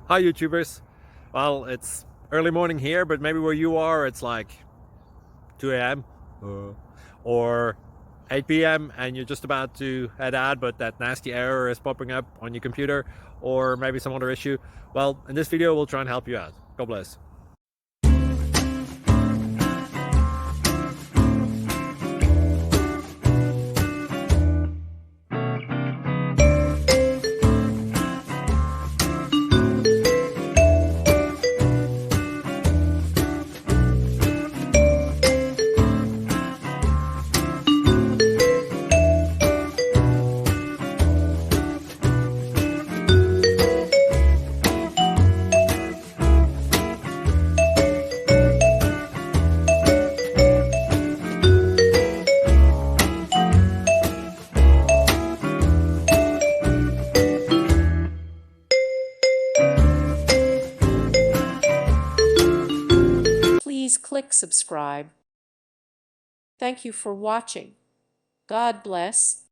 Hi YouTubers. Well, it's early morning here, but maybe where you are it's like 2 a.m. or 8 p.m. and you're just about to head out, but that nasty error is popping up on your computer, or maybe some other issue. Well, in this video we'll try and help you out. God bless. Please click subscribe. Thank you for watching. God bless.